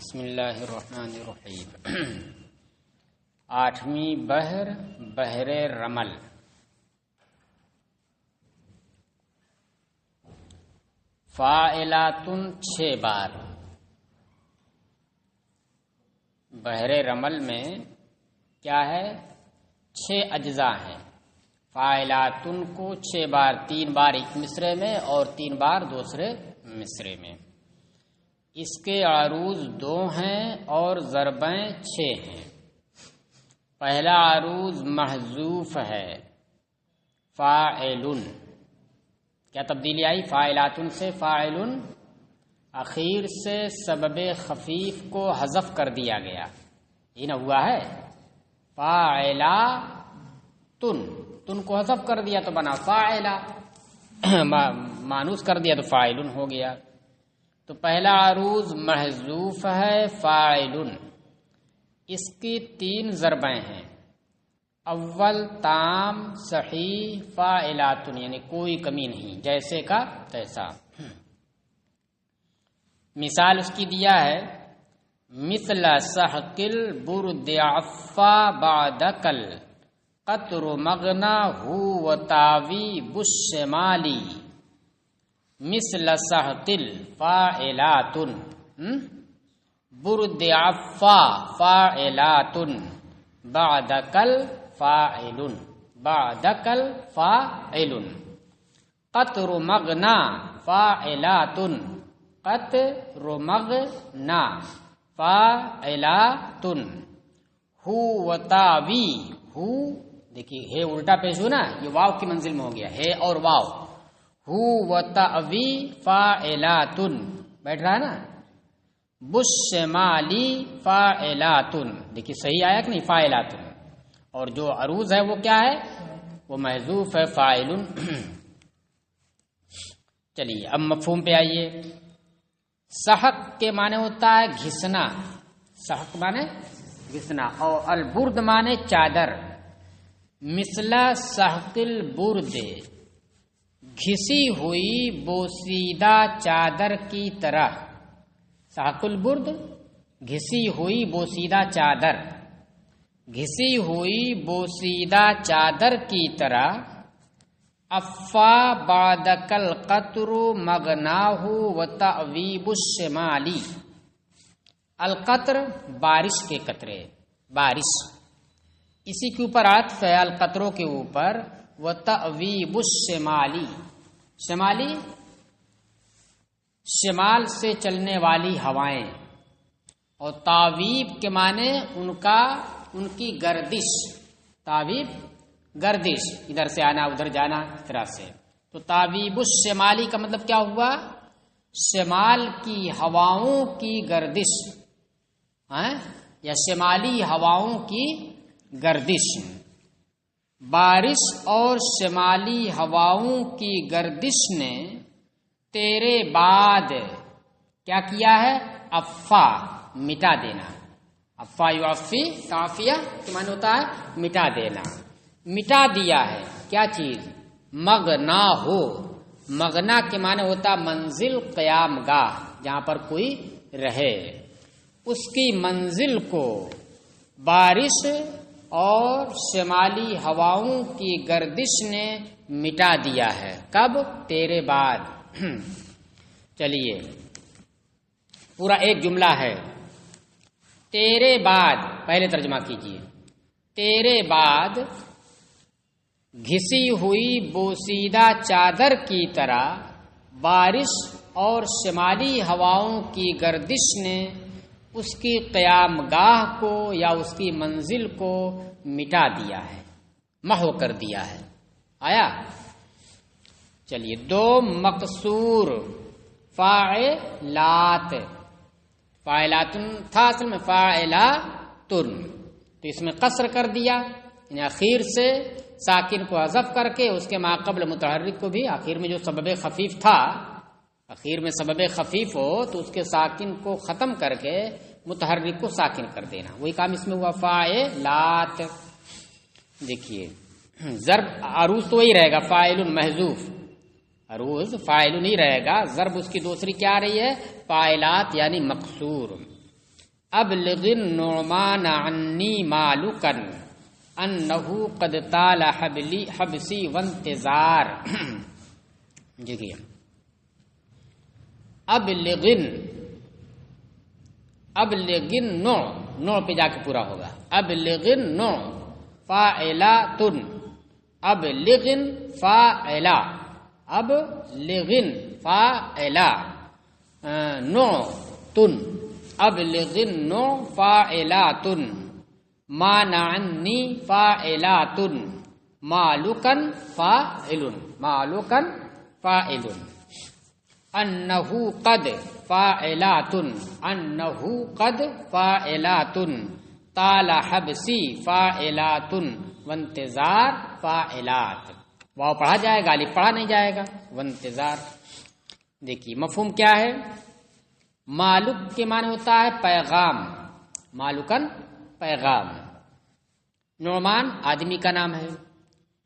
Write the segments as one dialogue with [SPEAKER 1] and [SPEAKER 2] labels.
[SPEAKER 1] بسم اللہ الرحمن الرحیم۔ آٹھویں بحر بحر رمل۔ فاعلاتن 6 بار۔ بحر رمل میں کیا ہے؟ 6 اجزاء ہیں۔ فاعلاتن کو 6 بار، 3 بار ایک مصرے میں اور 3 بار دوسرے مصرے میں۔ اس کے عروض 2 ہیں اور ضربیں 6 ہیں۔ پہلا عروض محذوف ہے، فاعلن۔ کیا تبدیلی آئی؟ فاعلاتن سے فاعلن، اخیر سے سبب خفیف کو حذف کر دیا گیا، یہ نہ ہوا ہے؟ فاعلاتن، تن کو حذف کر دیا تو بنا فاعلا، مانوس کر دیا تو فاعلن ہو گیا۔ تو پہلا عروض محذوف ہے، فاعلن۔ اس کی 3 ضربیں ہیں۔ اول تام صحیح فاعلاتن، یعنی کوئی کمی نہیں، جیسے کا تیسا۔ مثال اس کی دیا ہے، مثل سحقل برد عفا بعدکل قطر مغنا ہو و تاوی بشمالی۔ مثل سحقل فاعلاتن، برد عفا فاعلاتن، بعدکل فاعلن، بعدکل فاعلن۔ قطر مغنا فاعلاتن، قطر مغنا فاعلاتن۔ ہو و تاوی، ہو دیکھیے ہے الٹا پیش ہو نا، یہ واو کی منزل میں ہو گیا، ہے اور واو۔ ہو و تاوی فاعلاتن، بیٹھ رہا ہے نا۔ بشمالی فاعلاتن، دیکھیے صحیح آیا کہ نہیں؟ فاعلاتن۔ اور جو عروض ہے وہ کیا ہے؟ وہ محذوف ہے، فاعلن۔ چلیے اب مفہوم پہ آئیے۔ سحق کے معنی ہوتا ہے گھسنا، سحق معنی گھسنا، اور البرد معنی چادر۔ مثل سحق البرد، گھسی ہوئی بوسیدہ چادر کی طرح۔ سحق البرد، گھسی ہوئی بوسیدہ چادر، گھسی ہوئی بوسیدہ چادر کی طرح۔ افا بعدک القطر مغناہ و تعویب الشمالی۔ القطر بارش کے قطرے، بارش، اسی کے اوپر عطف ہے القطروں کے اوپر۔ و تعویب الشمالی، شمالی شمال سے چلنے والی ہوائیں، اور تعویب کے معنی ان کی گردش۔ تعویب گردش، ادھر سے آنا ادھر جانا، اس طرح سے۔ تو تعویب الشمالی کا مطلب کیا ہوا؟ شمال کی ہواؤں کی گردش، یا شمالی ہواؤں کی گردش۔ بارش اور شمالی ہواؤں کی گردش نے تیرے بعد کیا کیا ہے؟ افا، مٹا دینا۔ افا یعفی، تعفیہ کے معنی ہوتا ہے مٹا دینا، مٹا دیا ہے۔ کیا چیز؟ مغنا ہو، مغنا کے معنی ہوتا منزل، قیام گاہ، جہاں پر کوئی رہے، اس کی منزل کو بارش اور شمالی ہواؤں کی گردش نے مٹا دیا ہے۔ کب؟ تیرے بعد۔ چلیے پورا ایک جملہ ہے۔ تیرے بعد، پہلے ترجمہ کیجیے۔ تیرے بعد گھسی ہوئی بوسیدہ چادر کی طرح بارش اور شمالی ہواؤں کی گردش نے اس کی قیام گاہ کو یا اس کی منزل کو مٹا دیا ہے، محو کر دیا ہے۔ آیا؟ چلیے 2 مقصور فاعلات، فاعلاتن تھا اصل میں فاعلاتن، تو اس میں قصر کر دیا، یعنی اخیر سے ساکن کو حذف کر کے اس کے ماقبل متحرک کو بھی، آخر میں جو سبب خفیف تھا، اخیر میں سبب خفیف ہو تو اس کے ساکن کو ختم کر کے متحرک کو ساکن کر دینا، وہی کام اس میں ہوا، فاعلات۔ دیکھیے ضرب عروض تو وہی رہے گا، فاعل محذوف، عروض فاعل نہیں رہے گا، ضرب اس کی دوسری کیا آ رہی ہے؟ فاعلات یعنی مقصور۔ ابلغ النعمان عنی مالکا انہ قد طال حبسی وانتظار. دیکھیے ابلغن نو پہ جا کے پورا ہوگا. ابلغن نو فاعلاتن ابلغن فاعلا ابلغن فاعلا نو تن ابلغن نو فاعلاتن مانعنی فاعلاتن مالکن فاعل انہ قد فاعلاتن طال حبسی فاعلاتن وانتظار فاعلات. واو پڑھا جائے گا، الف پڑھا نہیں جائے گا. وانتظار. دیکھیے مفہوم کیا ہے. مالک کے معنی ہوتا ہے پیغام، مالکن پیغام. نعمان آدمی کا نام ہے.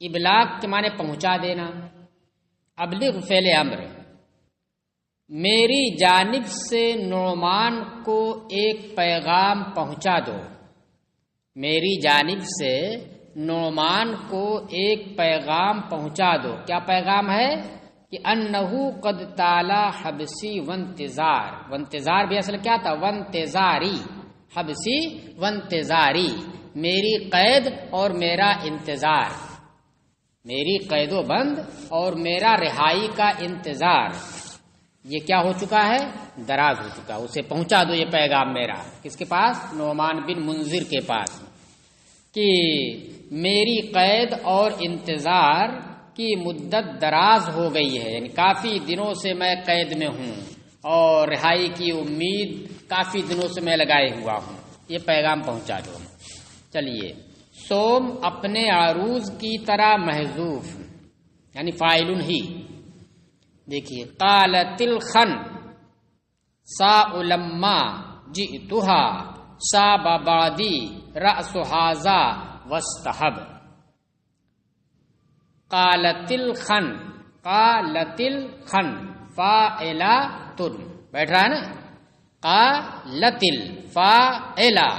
[SPEAKER 1] ابلاغ کے معنی پہنچا دینا. ابلغ فعل امر، میری جانب سے نعمان کو ایک پیغام پہنچا دو. میری جانب سے نعمان کو ایک پیغام پہنچا دو. کیا پیغام ہے کہ انہو قد طالا حبسی وانتظار. وانتظار بھی اصل کیا تھا؟ وانتظاری. حبسی وانتظاری، میری قید اور میرا انتظار. میری قید و بند اور میرا رہائی کا انتظار. یہ کیا ہو چکا ہے؟ دراز ہو چکا. اسے پہنچا دو یہ پیغام میرا. کس کے پاس؟ نعمان بن منذر کے پاس، کہ میری قید اور انتظار کی مدت دراز ہو گئی ہے. یعنی کافی دنوں سے میں قید میں ہوں اور رہائی کی امید کافی دنوں سے میں لگائے ہوا ہوں. یہ پیغام پہنچا دو. چلیے سوم اپنے عروض کی طرح محذوف، یعنی فاعل ہی. دیکھیے قالت الخن سا لما جئتها صاب بعدی رأس هذا واستحب. قالت الخن فاعلاتن بیٹھ رہا ہے نا. قالت الفاعلا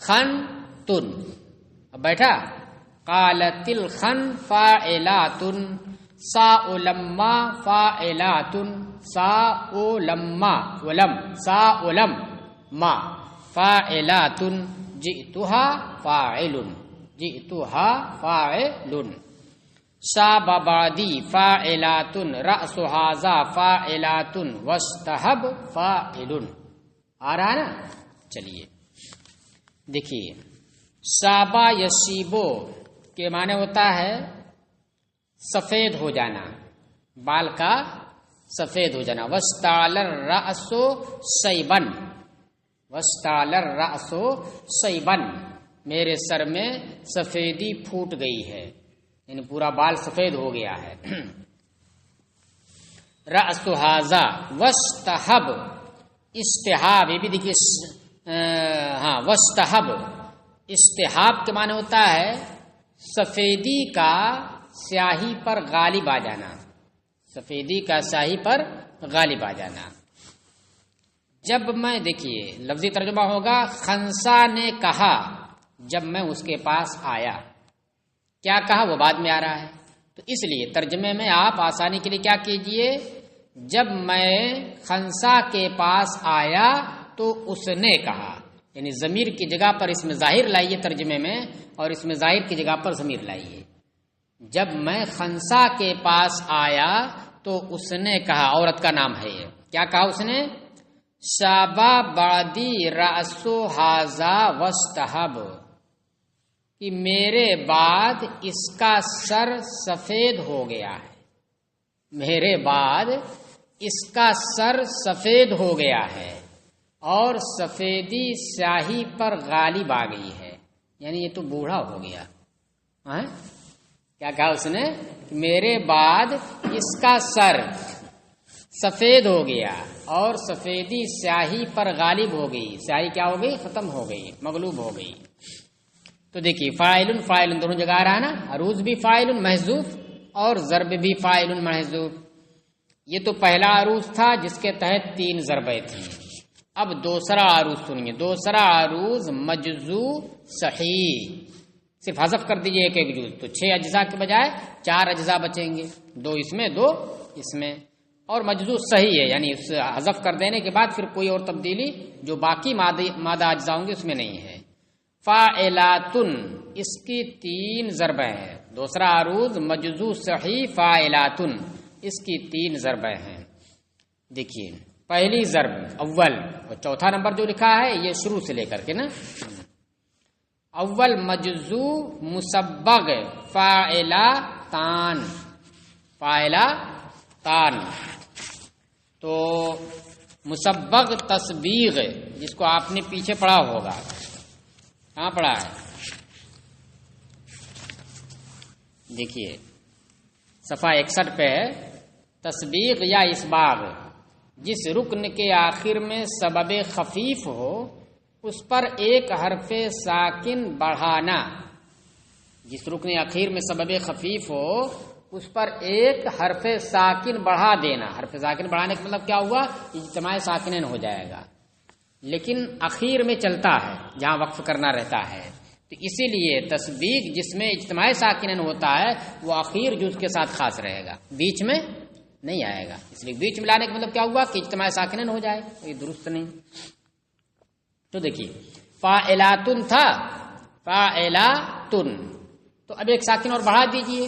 [SPEAKER 1] خن تن، اب بیٹھا. قالت الخن فاعلاتن ساء لما فاعلاتن ساء لما فاعلاتن جئتها فاعل صاب بعدی فاعلاتن رأس هذا فاعلاتن واستحب فاعل. آ رہا ہے نا. چلیے دیکھیے صابا یصیبو کے معنی ہوتا ہے سفید ہو جانا، بال کا سفید ہو جانا. وستعل الرأس صیبن صیبن، میرے سر میں سفیدی پھوٹ گئی ہے، یعنی پورا بال سفید ہو گیا ہے. رأس هذا واستحب استحاب، یہ بھی دیکھیے واستحب استحاب کے معنی ہوتا ہے سفیدی کا سیاہی پر غالب آ جانا. سفیدی کا سیاہی پر غالب آ جانا. جب میں، دیکھیے لفظی ترجمہ ہوگا خنسا نے کہا جب میں اس کے پاس آیا. کیا کہا وہ بعد میں آ رہا ہے، تو اس لیے ترجمے میں آپ آسانی کے لیے کیا کیجئے، جب میں خنسا کے پاس آیا تو اس نے کہا، یعنی ضمیر کی جگہ پر اس میں ظاہر لائیے ترجمے میں، اور اس میں ظاہر کی جگہ پر ضمیر لائیے. جب میں خنسا کے پاس آیا تو اس نے کہا، عورت کا نام ہے یہ. کیا کہا اس نے؟ شابا بعدی رأسو ہاذا واستحب، کہ میرے بعد اس کا سر سفید ہو گیا ہے. میرے بعد اس کا سر سفید ہو گیا ہے اور سفیدی سیاہی پر غالب آ گئی ہے، یعنی یہ تو بوڑھا ہو گیا. کیا کہا اس نے؟ میرے بعد اس کا سر سفید ہو گیا اور سفیدی سیاہی پر غالب ہو گئی. سیاہی کیا ہو گئی؟ ختم ہو گئی، مغلوب ہو گئی. تو دیکھیے فاعل دونوں جگہ آ رہا ہے نا. عروض بھی فاعل محذوف اور ضرب بھی فاعل محذوف. یہ تو پہلا عروض تھا جس کے تحت 3 ضربیں تھیں. اب دوسرا عروض سنیے، دوسرا عروض مجزو صحیح، صرف حذف کر دیجئے ایک ایک جز، تو 6 اجزاء کے بجائے 4 اجزاء بچیں گے، 2 اس میں 2 اس میں، اور مجزو صحیح ہے، یعنی اس حذف کر دینے کے بعد پھر کوئی اور تبدیلی جو باقی مادہ اجزاء ہوں گے اس میں نہیں ہے۔ فاعلاتن، اس کی 3 ضربیں ہیں، دوسرا عروض مجزو صحیح فاعلاتن، اس کی 3 ضربیں ہیں۔ دیکھیے پہلی ضرب اول، اور چوتھا نمبر جو لکھا ہے یہ شروع سے لے کر کے نا، اول مجزو مسبغ فاعلاتان، فاعلاتان، تو مسبغ تسبیغ جس کو آپ نے پیچھے پڑھا ہوگا، کہاں پڑھا ہے؟ دیکھیے صفحہ 61 پہ ہے، تسبیغ یا اسباغ، جس رکن کے آخر میں سبب خفیف ہو اس پر ایک حرف ساکن بڑھانا، جس رکن اخیر میں سبب خفیف ہو اس پر ایک حرف ساکن بڑھا دینا، حرف ساکن بڑھانے کا مطلب کیا ہوا؟ اجتماع ساکنین ہو جائے گا، لیکن اخیر میں چلتا ہے جہاں وقف کرنا رہتا ہے، تو اسی لیے تسبیغ جس میں اجتماع ساکنین ہوتا ہے وہ اخیر جز کے ساتھ خاص رہے گا، بیچ میں نہیں آئے گا، اس لیے بیچ میں لانے کا مطلب کیا ہوا کہ اجتماع ساکنین ہو جائے، یہ درست نہیں۔ تو دیکھیے فاعلاتن تھا، فاعلاتن، تو اب ایک ساکن اور بڑھا دیجئے،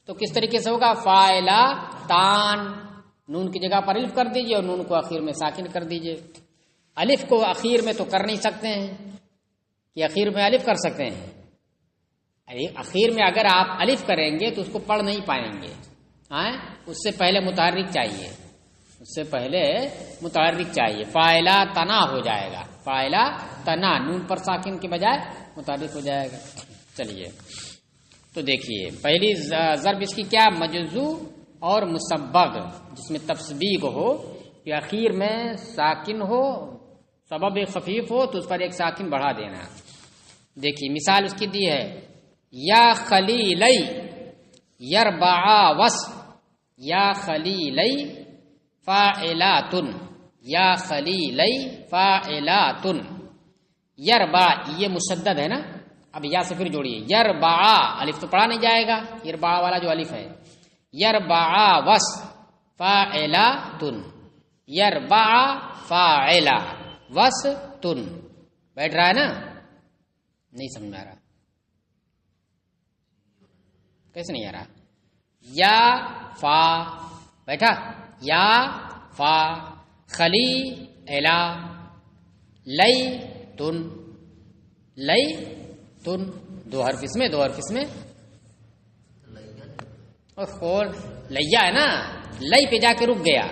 [SPEAKER 1] تو کس طریقے سے ہوگا؟ فاعلاتان، نون کی جگہ پر الف کر دیجئے اور نون کو اخیر میں ساکن کر دیجئے۔ الف کو اخیر میں تو کر نہیں سکتے ہیں کہ اخیر میں الف کر سکتے ہیں، اخیر میں اگر آپ الف کریں گے تو اس کو پڑھ نہیں پائیں گے، اس سے پہلے متحرک چاہیے، اس سے پہلے متحرک چاہیے، فاعلا تنا ہو جائے گا، فاعلا تنا، نون پر ساکن کے بجائے متحرک ہو جائے گا۔ چلیے تو دیکھیے پہلی ضرب اس کی کیا؟ مجزو اور مسبغ، جس میں تسبیغ ہو کہ اخیر میں ساکن ہو، سبب خفیف ہو تو اس پر ایک ساکن بڑھا دینا۔ دیکھیے مثال اس کی دی ہے، یا خلیلی یربعا وس، یا خلیلی فاعلاتن، یا خلیلی فاعلاتن، یربع یہ مشدد ہے نا، اب یا سے پھر جوڑیے، یربعا، الف تو پڑھا نہیں جائے گا، یربعا والا جو الف ہے، یربعا وس فاعلاتن، یربعا فاعلا وس تن، بیٹھ رہا ہے نا؟ نہیں سمجھ میں آ رہا، کیسے نہیں آ رہا؟ یا فا بیٹھا، یا فا، خلی الا، لئی تن، لئی تن، 2 حرف اس میں 2 حرف اس میں، اور خور لیا ہے نا، لئی پہ جا کے رک گیا،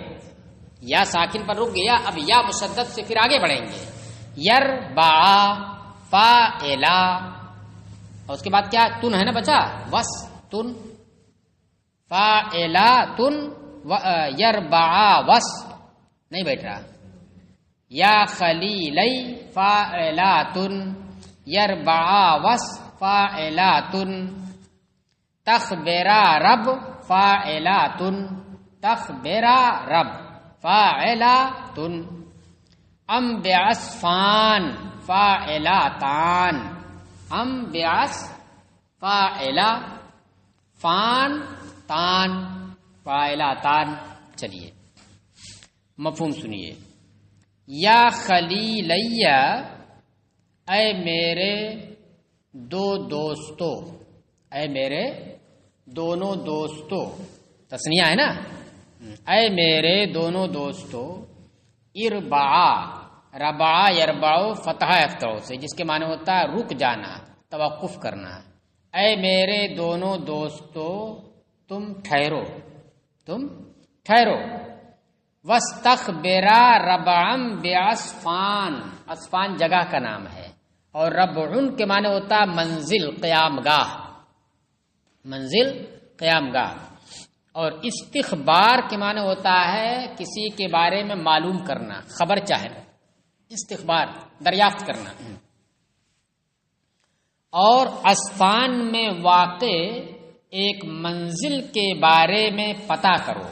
[SPEAKER 1] یا ساکن پر رک گیا، اب یا مشدد سے پھر آگے بڑھیں گے، یربعا فاعلا، اور اس کے بعد کیا تن ہے نا بچا، وس تن، فاعلا تن، یربعا وس، نہیں بیٹھ رہا، یا خلیلی فاعلا تن، یربعا وس فاعلا تن، تخبرا رب فاعلا تن، تخبرا رب فاعلاتن، ام بعصفان فاعلاتان، ام بعص فاعلا، فان تان فاعلاتان۔ چلیے مفہوم سنیے، یا خلیلیہ، اے میرے 2 دوستوں، اے میرے دونوں دوستوں، تسنیہ ہے نا، اے میرے دونوں دوستوں، اربعا، ربعا یربعو فتح افتح سے، جس کے معنی ہوتا ہے رک جانا، توقف کرنا، اے میرے دونوں دوستوں تم ٹھہرو، تم ٹھہرو، وستخبرا ربعم بعصفان، عصفان جگہ کا نام ہے، اور ربعن کے معنی ہوتا ہے منزل، قیام گاہ، منزل قیام گاہ، اور استخبار کے معنی ہوتا ہے کسی کے بارے میں معلوم کرنا، خبر چاہنا، استخبار دریافت کرنا، اور عصفان میں واقع ایک منزل کے بارے میں پتہ کرو،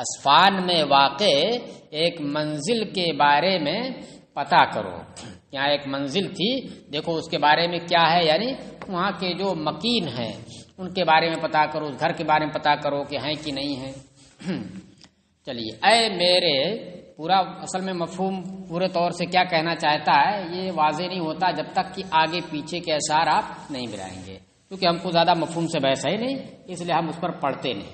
[SPEAKER 1] اسفان میں واقع ایک منزل کے بارے میں پتہ کرو. یہاں ایک منزل تھی، دیکھو اس کے بارے میں کیا ہے، یعنی وہاں کے جو مکین ہیں ان کے بارے میں پتہ کرو، اس گھر کے بارے میں پتہ کرو کہ ہیں کہ نہیں ہیں. چلیے، اے میرے، پورا اصل میں مفہوم پورے طور سے کیا کہنا چاہتا ہے یہ واضح نہیں ہوتا جب تک کہ آگے پیچھے کے اشعار آپ نہیں ملائیں گے، کیونکہ ہم کو زیادہ مفہوم سے بحث ہے نہیں، اس لیے ہم اس پر پڑھتے نہیں.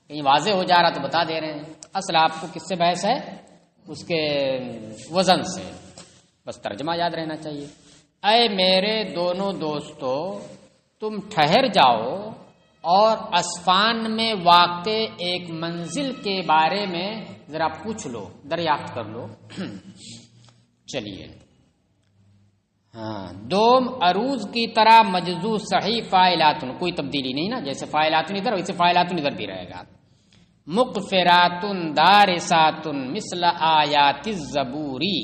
[SPEAKER 1] کہیں واضح ہو جا رہا تو بتا دے رہے ہیں. اصل آپ کو کس سے بحث ہے؟ اس کے وزن سے، بس ترجمہ یاد رہنا چاہیے. اے میرے دونوں دوستو، تم ٹھہر جاؤ اور اسفان میں واقع ایک منزل کے بارے میں ذرا پوچھ لو، دریافت کر لو. چلیے، دوم عروض کی طرح مجزو صحیح فاعلاتن، کوئی تبدیلی نہیں نا، جیسے فاعلاتن ادھر ویسے فاعلاتن ادھر بھی رہے گا. مغفراتن دارساتن مثل آیات الزبوری.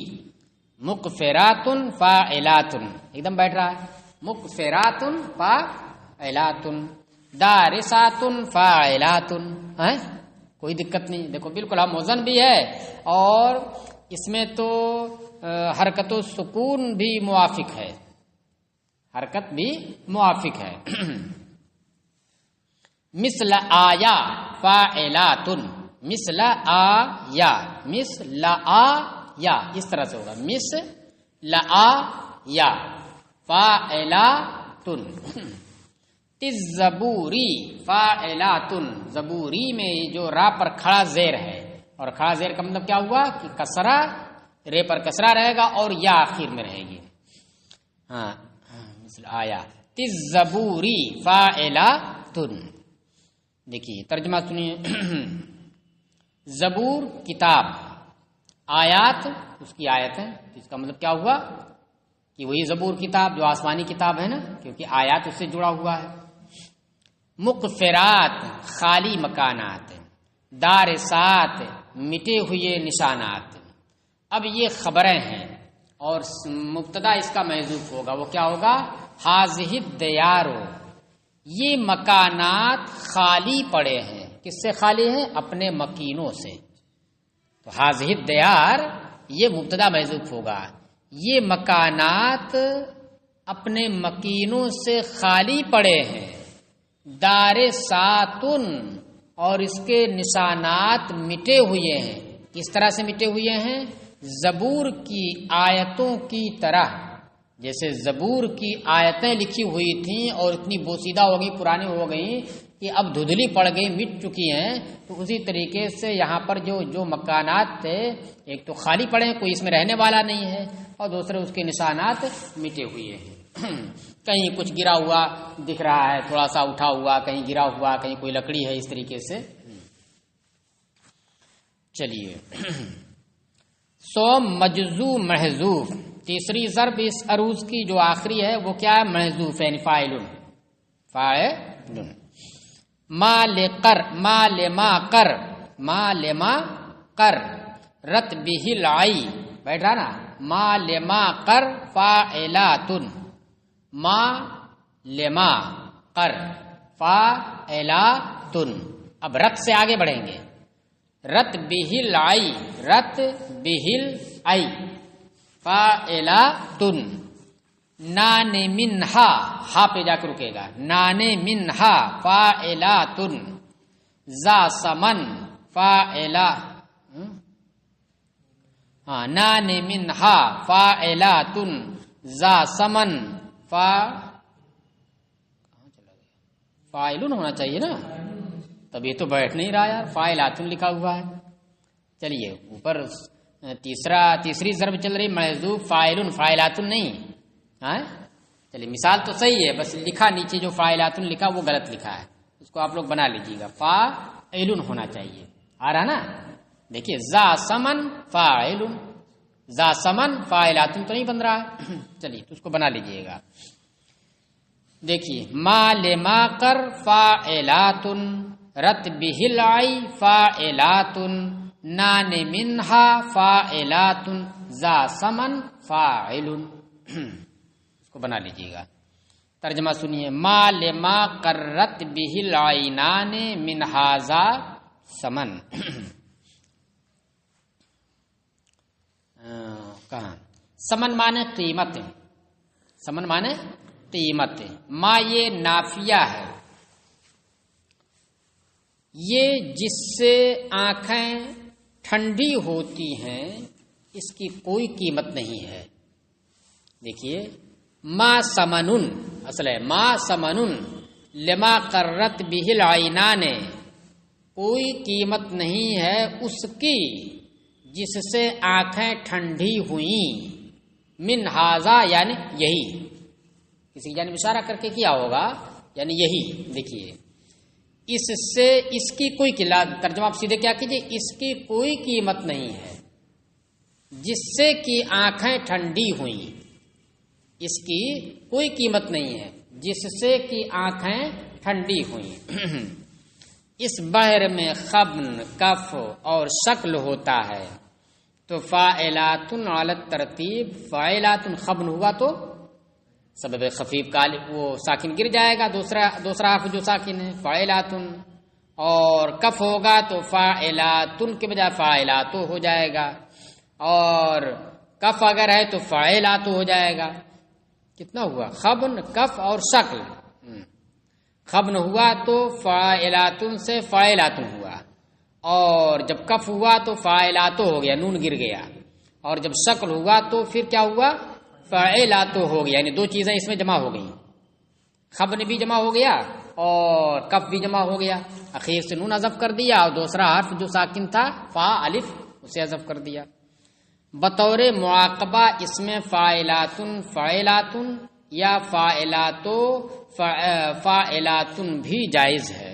[SPEAKER 1] مغفراتن فاعلاتن ایک دم بیٹھ رہا ہے. مغفراتن فاعلاتن، دارساتن فاعلاتن، کوئی دقت نہیں. دیکھو بالکل ہم وزن بھی ہے اور اس میں تو حرکت و سکون بھی موافق ہے، حرکت بھی موافق ہے. مثل آیا فاعلاتن، مثل آیا، مثل آیا اس طرح سے ہوگا، مثل آیا فاعلاتن. تزبوری فاعلاتن، زبوری میں جو را پر کھڑا زیر ہے، اور کھڑا زیر کا مطلب کیا ہوا کہ کسرہ، رے پر کسرہ رہے گا اور یا آخر میں رہے گی. مثل آیا. تزبوری فاعلاتن. دیکھیے ترجمہ سنیے. زبور کتاب، آیات اس کی آیت ہے، اس کا مطلب کیا ہوا کہ وہی زبور کتاب جو آسمانی کتاب ہے نا، کیونکہ آیات اس سے جڑا ہوا ہے. مغفرات خالی مکانات، دارسات مٹے ہوئے نشانات. اب یہ خبریں ہیں اور مبتدا اس کا محذوف ہوگا، وہ کیا ہوگا؟ حاضہ الدیارو، یہ مکانات خالی پڑے ہیں. کس سے خالی ہیں؟ اپنے مکینوں سے. تو حاضہ الدیار یہ مبتدا محذوف ہوگا، یہ مکانات اپنے مکینوں سے خالی پڑے ہیں. دار ساتن، اور اس کے نشانات مٹے ہوئے ہیں. کس طرح سے مٹے ہوئے ہیں؟ زبور کی آیتوں کی طرح. جیسے زبور کی آیتیں لکھی ہوئی تھیں اور اتنی بوسیدہ ہو گئی، پرانی ہو گئی کہ اب دھندلی پڑ گئی، مٹ چکی ہیں، تو اسی طریقے سے یہاں پر جو مکانات تھے، ایک تو خالی پڑے ہیں، کوئی اس میں رہنے والا نہیں ہے، اور دوسرے اس کے نشانات مٹے ہوئے ہیں. کہیں کچھ گرا ہوا دکھ رہا ہے، تھوڑا سا اٹھا ہوا، کہیں گرا ہوا، کہیں کوئی لکڑی ہے، اس طریقے سے. چلیے، سو مجزو محذوف. تیسری ضرب اس عروض کی جو آخری ہے وہ کیا ہے؟ محذوف، یعنی فاعل. فاعل. ما لقر، ما لما کر، ما لما کر رت بہل آئی، بیٹھ رہا نا. ما لما کر فاعلاتن، ما لما کر فاعلاتن. اب رت سے آگے بڑھیں گے. رت بہل آئی، رت بہل آئی فاعلاتن. نان منہا، ہا پہ جا کے رکے گا. نان منہا فاعلاتن. ذا سمن فاعلا، نان منہا فاعلاتن. ذا سمن فاعلن ہونا چاہیے نا، تب یہ تو بیٹھ نہیں رہا یار، فاعلاتن لکھا ہوا ہے. چلیے اوپر تیسری ضرب چل رہی، محذوف فاعلن، فاعلاتن نہیں. چلیے مثال تو صحیح ہے، بس لکھا نیچے جو فاعلاتن لکھا وہ غلط لکھا ہے، اس کو آپ لوگ بنا لیجیے گا. فاعلن ہونا چاہیے، آ رہا نا. دیکھیے ذا سمن فاعلن، ذا سمن فاعلاتن تو نہیں بن رہا ہے. چلیے تو اس کو بنا لیجیے گا. دیکھیے ما لما کر فاعلاتن، رت بہل آئی فاعلاتن. نان منہا فاعلاتن. ذا سمن فاعلن. اس کو بنا لیجیے گا. ترجمہ سنیے. ما لما قرت بہل عینان من ھذا سمن کہاں سمن مانے قیمت، سمن مانے قیمت، ما یہ نافیہ ہے، یہ جس سے آنکھیں ٹھنڈی ہوتی ہیں اس کی کوئی قیمت نہیں ہے۔ دیکھیے ما سمنن اصل ہے ما سمنن لما قرت بہ العینان، کوئی قیمت نہیں ہے اس کی جس سے آنکھیں ٹھنڈی ہوئیں، من ھذا یعنی یہی، کسی کی جانب اشارہ کر کے کیا ہوگا یعنی یہی، دیکھیے اس سے، اس کی کوئی ترجمہ آپ سیدھے کیا کیجیے، اس کی کوئی قیمت نہیں ہے جس سے کہ آنکھیں ٹھنڈی ہوئیں، اس کی کوئی قیمت نہیں ہے جس سے کہ آنکھیں ٹھنڈی ہوئیں۔ اس بحر میں خبن، کف اور شکل ہوتا ہے، تو فاعلات علی الترتیب، فاعلات خبن ہوا تو سبب خفیف کا وہ ساکن گر جائے گا، دوسرا حرف جو ساکن ہے فاعلات، اور کف ہوگا تو فاعلات کے بجائے فاعلات ہو جائے گا، اور کف اگر ہے تو فاعلات ہو جائے گا۔ کتنا ہوا؟ خبن، کف اور شکل۔ خبن ہوا تو فاعلات سے فاعلات ہوا، اور جب کف ہوا تو فاعلات ہو گیا، نون گر گیا، اور جب شکل ہوا تو پھر کیا ہوا؟ فاعلات ہو گیا، یعنی دو چیزیں اس میں جمع ہو گئیں، خبن بھی جمع ہو گیا اور کف بھی جمع ہو گیا، اخیر سے نون حذف کر دیا، اور دوسرا حرف جو ساکن تھا فا الف اسے حذف کر دیا۔ بطور معاقبہ اس میں فاعلات فاعلات یا فاعلات فاعلات بھی جائز ہے۔